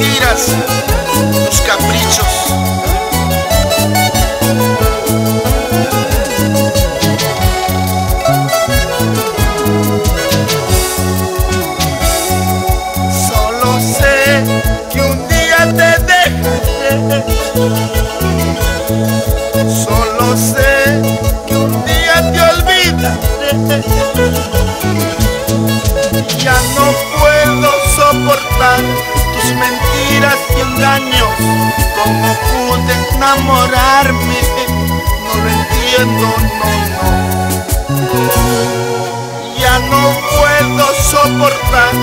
mentiras, tus caprichos. Solo sé que un día te dejaré. Solo sé que un día te olvidaré. Ya no puedo soportar tus mentiras y engaños. ¿Cómo pude enamorarme? No lo entiendo, no. Ya no puedo soportar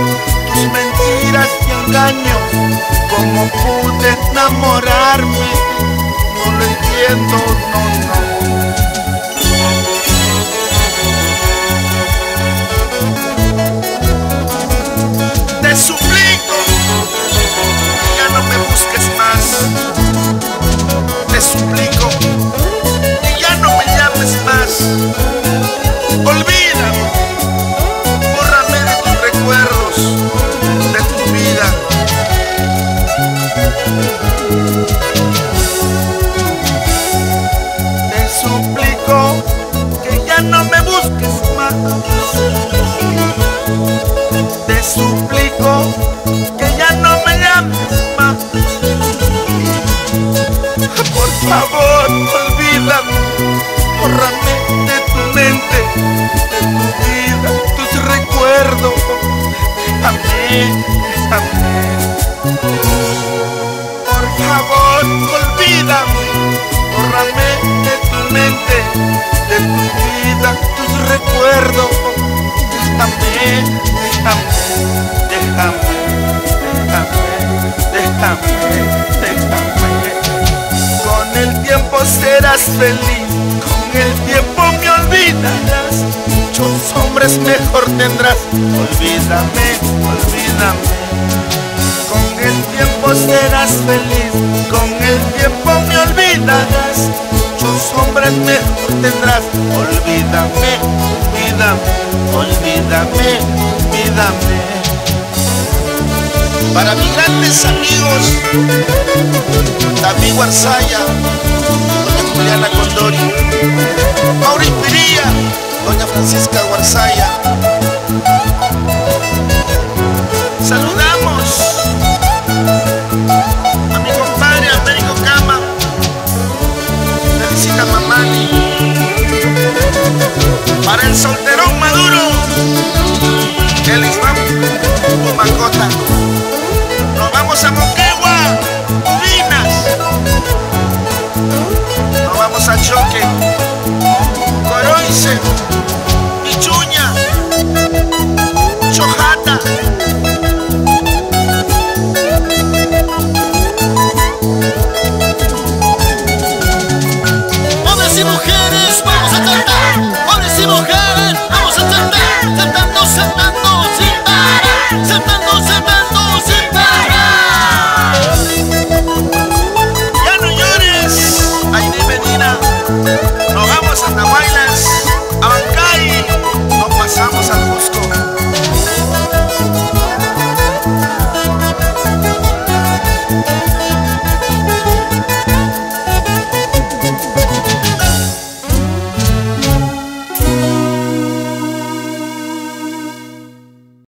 tus mentiras y engaños. ¿Cómo pude enamorarme? No lo entiendo, no. Te suplico que ya no me busques más. Te suplico que ya no me llames más. Olvídame, bórrame de tus recuerdos, de tu vida. Te suplico que ya no me busques más. Te suplico que ya no me llames más. Por favor, olvídame, bórrame de tu mente, de tu vida, tus recuerdos. Déjame. Por favor, olvídame, bórrame de tu mente, de tu vida, tus recuerdos. Déjame. Con el tiempo serás feliz, con el tiempo me olvidarás. Muchos hombres mejor tendrás. Olvídame. Con el tiempo serás feliz, con el tiempo me olvidarás. Muchos hombres mejor tendrás. Olvídame. Para mis grandes amigos, David Guarzaya, doña Juliana Condori, Mauri Piría, doña Francisca Guarzaya.